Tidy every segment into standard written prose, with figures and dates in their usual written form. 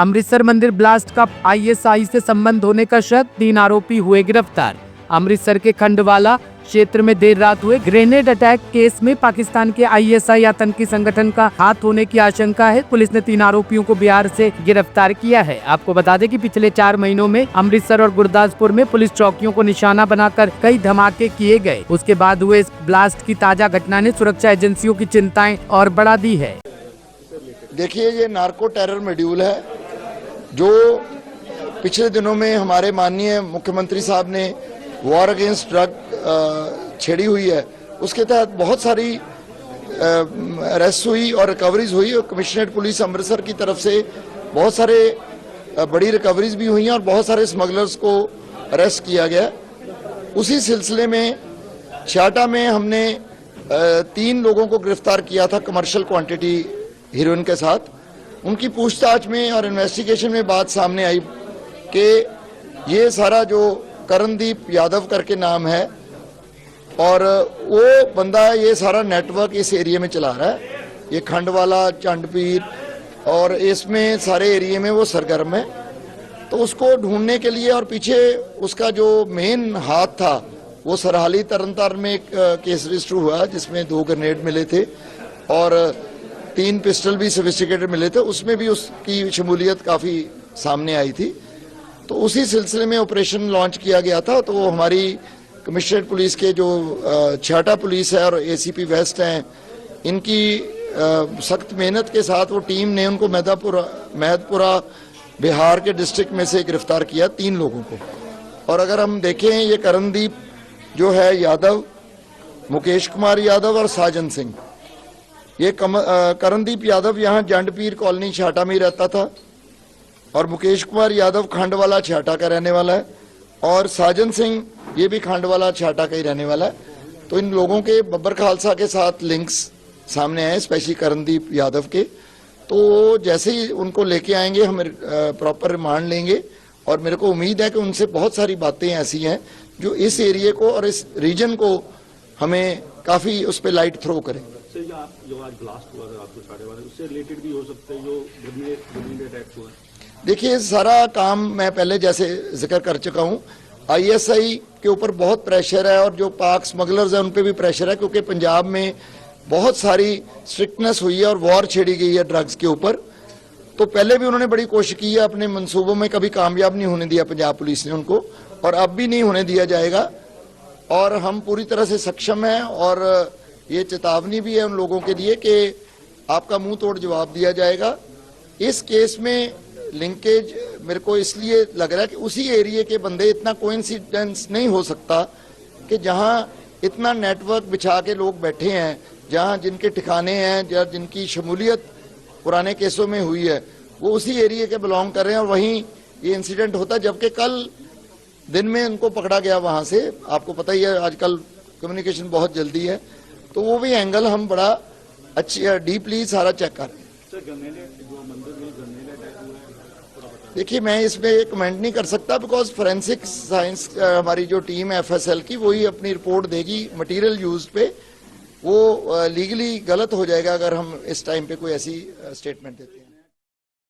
अमृतसर मंदिर ब्लास्ट का आईएसआई से संबंध होने का शक, 3 आरोपी हुए गिरफ्तार। अमृतसर के खंडवाला क्षेत्र में देर रात हुए ग्रेनेड अटैक केस में पाकिस्तान के आईएसआई आतंकी संगठन का हाथ होने की आशंका है। पुलिस ने 3 आरोपियों को बिहार से गिरफ्तार किया है। आपको बता दें कि पिछले 4 महीनों में अमृतसर और गुरदासपुर में पुलिस चौकियों को निशाना बनाकर कई धमाके किए गए। उसके बाद हुए इस ब्लास्ट की ताजा घटना ने सुरक्षा एजेंसियों की चिंताएं और बढ़ा दी है। देखिए, ये नार्को टेरर मॉड्यूल है जो पिछले दिनों में हमारे माननीय मुख्यमंत्री साहब ने वॉर अगेंस्ट ड्रग छेड़ी हुई है। उसके तहत बहुत सारी अरेस्ट हुई और रिकवरीज हुई और कमिश्नरेट पुलिस अमृतसर की तरफ से बहुत सारे बड़ी रिकवरीज भी हुई हैं और बहुत सारे स्मगलर्स को अरेस्ट किया गया। उसी सिलसिले में छाटा में हमने 3 लोगों को गिरफ्तार किया था कमर्शियल क्वांटिटी हीरोइन के साथ। उनकी पूछताछ में और इन्वेस्टिगेशन में बात सामने आई कि ये सारा जो करणदीप यादव करके नाम है और वो बंदा ये सारा नेटवर्क इस एरिया में चला रहा है। ये खंडवाला, चंडपीर और इसमें सारे एरिया में वो सरगर्म है। तो उसको ढूंढने के लिए और पीछे उसका जो मेन हाथ था वो सरहाली तरनतारन में एक केस रजिस्टर हुआ जिसमें 2 ग्रेनेड मिले थे और 3 पिस्टल भी सोफिस्टिकेटेड मिले थे। उसमें भी उसकी शमूलियत काफ़ी सामने आई थी। तो उसी सिलसिले में ऑपरेशन लॉन्च किया गया था। तो हमारी कमिश्नरेट पुलिस के जो छाटा पुलिस है और एसीपी वेस्ट हैं, इनकी सख्त मेहनत के साथ वो टीम ने उनको महदपुरा बिहार के डिस्ट्रिक्ट में से गिरफ्तार किया 3 लोगों को। और अगर हम देखें, ये करणदीप जो है यादव, मुकेश कुमार यादव और साजन सिंह, ये करणदीप यादव यहाँ जंडपीर कॉलोनी छाटा में ही रहता था और मुकेश कुमार यादव खांडवाला छाटा का रहने वाला है और साजन सिंह ये भी खांडवाला छाटा का ही रहने वाला है। तो इन लोगों के बब्बर खालसा के साथ लिंक्स सामने आए, स्पेशली करणदीप यादव के। तो जैसे ही उनको लेके आएंगे हम प्रॉपर रिमांड लेंगे और मेरे को उम्मीद है कि उनसे बहुत सारी बातें ऐसी हैं जो इस एरिया को और इस रीजन को हमें काफ़ी उस पर लाइट थ्रो करें। जो आज ब्लास्ट हुआ था आपको छाटे वाले, उससे रिलेटेड भी हो सकता है जो ग्रेनेड अटैक हुआ है? देखिए, सारा काम मैं पहले जैसे जिक्र कर चुका हूँ। आईएसआई के ऊपर बहुत प्रेशर है और जो पाक स्मगलर्स हैं उन पे भी प्रेशर है, क्योंकि पंजाब में बहुत सारी स्ट्रिक्टनेस हुई है और वॉर छेड़ी गई है ड्रग्स के ऊपर। तो पहले भी उन्होंने बड़ी कोशिश की है, अपने मंसूबों में कभी कामयाब नहीं होने दिया पंजाब पुलिस ने उनको, और अब भी नहीं होने दिया जाएगा। और हम पूरी तरह से सक्षम हैं और ये चेतावनी भी है उन लोगों के लिए कि आपका मुंह तोड़ जवाब दिया जाएगा। इस केस में लिंकेज मेरे को इसलिए लग रहा है कि उसी एरिया के बंदे, इतना कोइंसिडेंस नहीं हो सकता कि जहां इतना नेटवर्क बिछा के लोग बैठे हैं, जहां जिनके ठिकाने हैं या जिनकी शमूलियत पुराने केसों में हुई है, वो उसी एरिया के बिलोंग कर रहे हैं और वहीं ये इंसिडेंट होता है। जबकि कल दिन में उनको पकड़ा गया वहां से। आपको पता ही है आजकल कम्युनिकेशन बहुत जल्दी है, तो वो भी एंगल हम बड़ा अच्छी डीपली सारा चेक कर रहे हैं। देखिए, मैं इसमें कमेंट नहीं कर सकता बिकॉज फोरेंसिक साइंस हमारी जो टीम है एफएसएल की, वही अपनी रिपोर्ट देगी मटेरियल यूज पे। वो लीगली गलत हो जाएगा अगर हम इस टाइम पे कोई ऐसी स्टेटमेंट देते हैं।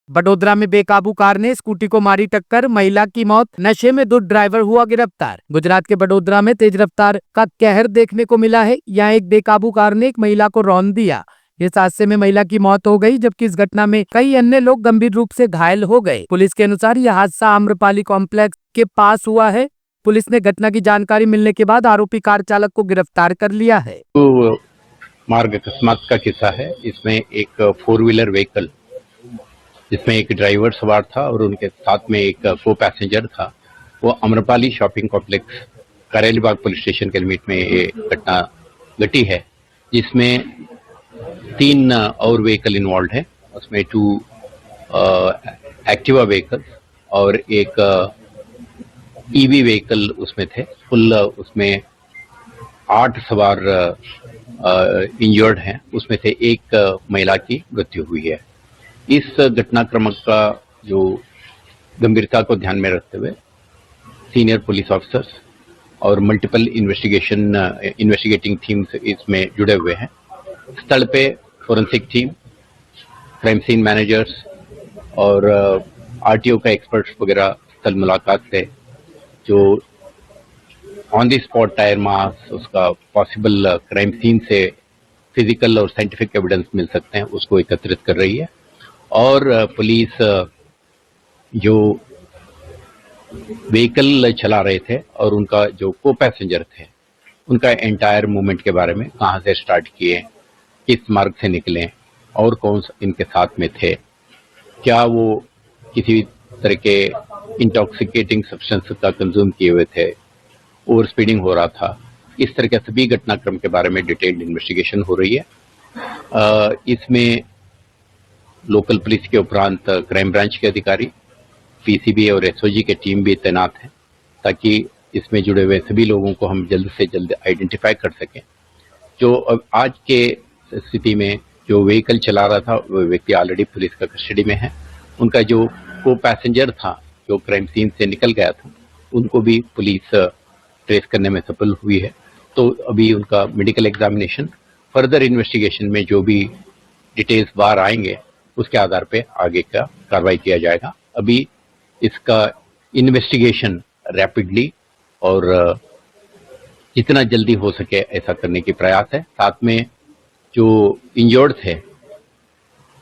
बड़ोदरा में बेकाबू कार ने स्कूटी को मारी टक्कर, महिला की मौत, नशे में 2 ड्राइवर हुआ गिरफ्तार। गुजरात के बड़ोदरा में तेज रफ्तार का कहर देखने को मिला है। यहाँ एक बेकाबू कार ने एक महिला को रौंद दिया। इस हादसे में महिला की मौत हो गई, जबकि इस घटना में कई अन्य लोग गंभीर रूप से घायल हो गए। पुलिस के अनुसार यह हादसा आम्रपाली कॉम्प्लेक्स के पास हुआ है। पुलिस ने घटना की जानकारी मिलने के बाद आरोपी कार चालक को गिरफ्तार कर लिया है। तो मार्ग अकस्मात का किस्सा है। इसमें एक 4 व्हीलर व्हीकल, जिसमें एक ड्राइवर सवार था और उनके साथ में एक को पैसेंजर था, वो Amrapali shopping complex Karelibaug police station के लिमिट में ये घटना घटी है, जिसमें 3 और व्हीकल इन्वॉल्व है। उसमें 2 एक्टिवा व्हीकल और एक ईवी व्हीकल उसमें थे। कुल उसमें 8 सवार इंजर्ड हैं, उसमें से एक महिला की मृत्यु हुई है। इस घटनाक्रम का जो गंभीरता को ध्यान में रखते हुए सीनियर पुलिस ऑफिसर्स और मल्टीपल इन्वेस्टिगेटिंग टीम्स इसमें जुड़े हुए हैं। स्थल पे forensic team, crime scene managers और आरटीओ का एक्सपर्ट्स वगैरह स्थल मुलाकात से जो on the spot tyre marks, उसका पॉसिबल क्राइम सीन से फिजिकल और साइंटिफिक एविडेंस मिल सकते हैं, उसको एकत्रित कर रही है। और पुलिस जो व्हीकल चला रहे थे और उनका जो को पैसेंजर थे, उनका एंटायर मूवमेंट के बारे में, कहाँ से स्टार्ट किए, किस मार्ग से निकले और कौन इनके साथ में थे, क्या वो किसी तरह के इंटॉक्सिकेटिंग सब्सटेंस का कंज्यूम किए हुए थे, ओवर स्पीडिंग हो रहा था, इस तरह के सभी घटनाक्रम के बारे में डिटेल्ड इन्वेस्टिगेशन हो रही है। इसमें लोकल पुलिस के उपरांत क्राइम ब्रांच के अधिकारी, पीसीबी और एसओजी के टीम भी तैनात हैं, ताकि इसमें जुड़े हुए सभी लोगों को हम जल्द से जल्द आइडेंटिफाई कर सकें। जो अब आज के स्थिति में जो व्हीकल चला रहा था, वो व्यक्ति ऑलरेडी पुलिस का कस्टडी में है। उनका जो को पैसेंजर था, जो क्राइम सीन से निकल गया था, उनको भी पुलिस ट्रेस करने में सफल हुई है। तो अभी उनका मेडिकल एग्जामिनेशन, फर्दर इन्वेस्टिगेशन में जो भी डिटेल्स बाहर आएंगे, उसके आधार पे आगे का कार्रवाई किया जाएगा। अभी इसका इन्वेस्टिगेशन रैपिडली और जितना जल्दी हो सके ऐसा करने की प्रयास है। साथ में जो इंजर्ड थे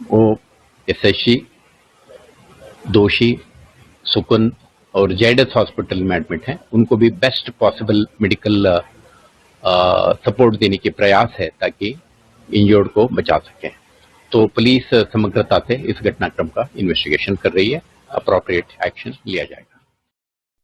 वो एसएससी, दोषी, सुकुन और जेडएस हॉस्पिटल में एडमिट हैं, उनको भी बेस्ट पॉसिबल मेडिकल सपोर्ट देने की प्रयास है ताकि इंजर्ड को बचा सकें। तो पुलिस समग्रता से इस घटनाक्रम का इन्वेस्टिगेशन कर रही है, अप्रोप्रिएट एक्शन लिया जाएगा।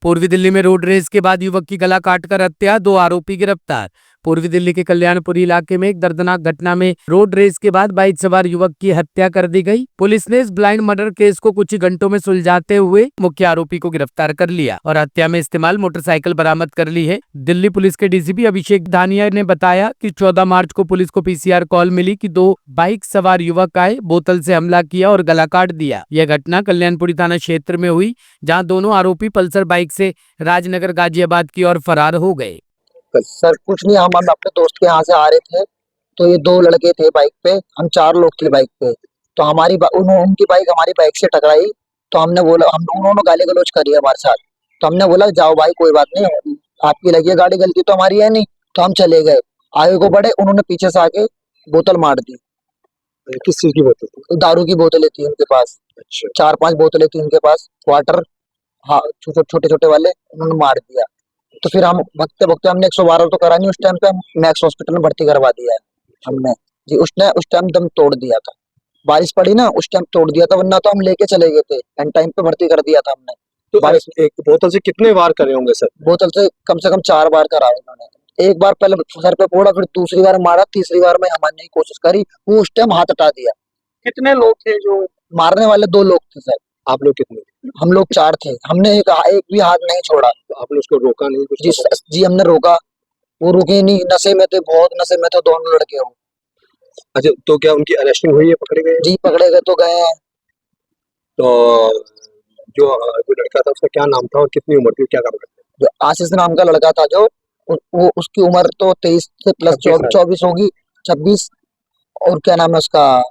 पूर्वी दिल्ली में रोड रेस के बाद युवक की गला काटकर हत्या, 2 आरोपी गिरफ्तार। पूर्वी दिल्ली के कल्याणपुरी इलाके में एक दर्दनाक घटना में रोड रेस के बाद बाइक सवार युवक की हत्या कर दी गई। पुलिस ने इस ब्लाइंड मर्डर केस को कुछ ही घंटों में सुलझाते हुए मुख्य आरोपी को गिरफ्तार कर लिया और हत्या में इस्तेमाल मोटरसाइकिल बरामद कर ली है। दिल्ली पुलिस के डीसीपी अभिषेक धानिया ने बताया कि 14 मार्च को पुलिस को पीसीआर कॉल मिली कि 2 बाइक सवार युवक आए, बोतल से हमला किया और गला काट दिया। यह घटना कल्याणपुरी थाना क्षेत्र में हुई, जहाँ दोनों आरोपी पल्सर बाइक से राजनगर गाजियाबाद की ओर फरार हो गए। सर कुछ नहीं, हम अपने दोस्त के यहाँ से आ रहे थे, तो ये 2 लड़के थे बाइक पे, हम 4 लोग थे बाइक पे। तो उनकी बाइक हमारी बाइक से टकराई, तो हमने बोला, उन्होंने गाली गलौज करी हमारे साथ। तो हमने बोला जाओ भाई कोई बात नहीं, आपकी लगी है गाड़ी, गलती तो हमारी है नहीं। तो हम चले गए, आगे को बढ़े, उन्होंने पीछे से आके बोतल मार दी। किस चीज की बोतल? दारू की बोतलें थी उनके पास। अच्छा। 4-5 बोतलें थी उनके पास, वाटर, हाँ छोटे छोटे वाले, उन्होंने मार दिया। तो फिर हम भगते भगते हमने 112 तो करा नहीं, उस टाइम पे हम मैक्स हॉस्पिटल में भर्ती करवा दिया है हमने जी। उस टाइम दम तोड़ दिया था, बारिश पड़ी ना, उस टाइम तोड़ दिया था, वरना तो हम लेके चले गए थे, एंड टाइम पे भर्ती कर दिया था हमने। तो बारिश एक बोतल से कितने वार करे होंगे सर? बोतल से कम 4 बार करा उन्होंने। एक बार पहले सर पे फोड़ा, फिर दूसरी बार मारा, तीसरी बार में मारने की कोशिश करी, वो उस टाइम हाथ हटा दिया। कितने लोग थे जो मारने वाले? 2 लोग थे सर। आप लोग कितने? हम लोग 4 थे, हमने एक भी हाथ नहीं छोड़ा। तो आपने उसको रोका नहीं कुछ? जी हमने रोका, वो रुके नहीं, नशे में थे, बहुत नशे में थे दोनों लड़के हो। अच्छा, तो क्या उनकी अरेस्टिंग हुई है, पकड़े गए? जी पकड़े गए तो गए हैं। तो जो लड़का था उसका क्या नाम था और कितनी उम्र थी, क्या काम करता है? जो आशीष नाम का लड़का था, जो वो उसकी उम्र तो 23 से प्लस 24 होगी, 26। और क्या नाम है उसका?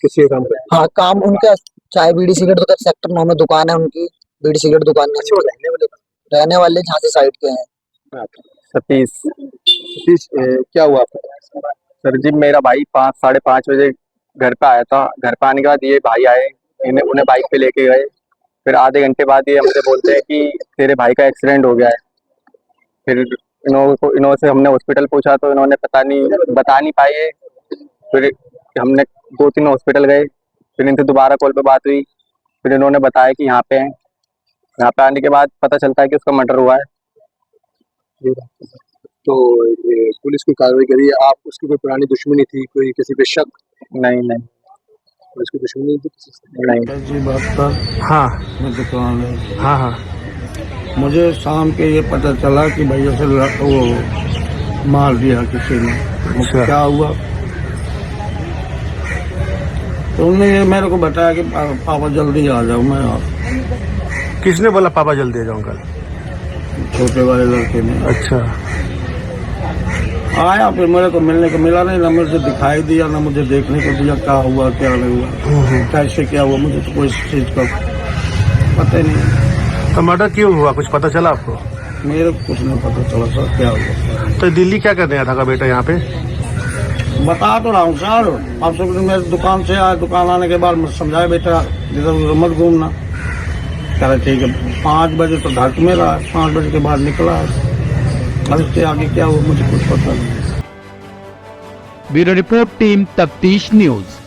किसी काम करता है? हाँ, काम उनका चाय बीड़ी सिगरेट दुकान, सेक्टर 9 में दुकान है उनकी, बीड़ी सिगरेट दुकान है। अच्छा, वो रहने वाले झांसी साइड के हैं। सतीश क्या हुआ सर जी? मेरा भाई 5-5:30 बजे घर पे आया था। घर पे आने के बाद ये भाई आए, उन्हें बाइक पे लेके गए। फिर आधे घंटे बाद ये हमसे बोलते हैं कि तेरे भाई का एक्सीडेंट हो गया है। फिर इन्हों से हमने हॉस्पिटल पूछा तो इन्होंने बता नहीं पाए। फिर हमने 2-3 हॉस्पिटल गए, फिर इनसे दोबारा कॉल पे बात हुई, फिर इन्होंने बताया कि यहाँ पे हैं। यहाँ पे आने के बाद पता चलता है कि उसका मर्डर हुआ है। तो ये पुलिस कोई कार्रवाई करी है? आप उसकी कोई पुरानी दुश्मनी थी, कोई किसी पे शक? नहीं पुलिस की दुश्मनी थी किसी से? नहीं। जी बात था। हाँ मैं दुकान है। हाँ। मुझे शाम के ये पता चला कि भैया से वो मार दिया किसी ने। अच्छा। क्या हुआ? तो उन्होंने ये मेरे को बताया कि पापा जल्दी आ जाओ। मैं किसने बोला पापा जल्दी आ जाऊंगा? छोटे वाले लड़के ने। अच्छा। आया, फिर मेरे को मिलने को मिला नहीं, ना मुझे दिखाई दिया, ना मुझे देखने को दिया क्या हुआ क्या नहीं हुआ, कैसे क्या हुआ, मुझे तो कोई चीज का पता ही नहीं। तो मर्डर क्यों हुआ, कुछ पता चला आपको? मेरे को कुछ नहीं पता चला सर क्या हुआ। तो दिल्ली क्या करने आया था का बेटा यहाँ पे? बता तो रहा हूँ सर, आप सब मेरे दुकान से आए, दुकान आने के बाद मुझे समझाया बेटा इधर उधर मत घूमना। कह रहे ठीक है, 5 बजे तो घर में रहा, 5 बजे के बाद निकला। अब इसके आगे क्या हुआ मुझे कुछ पता नहीं। ब्यूरो रिपोर्ट टीम तफ्तीश न्यूज।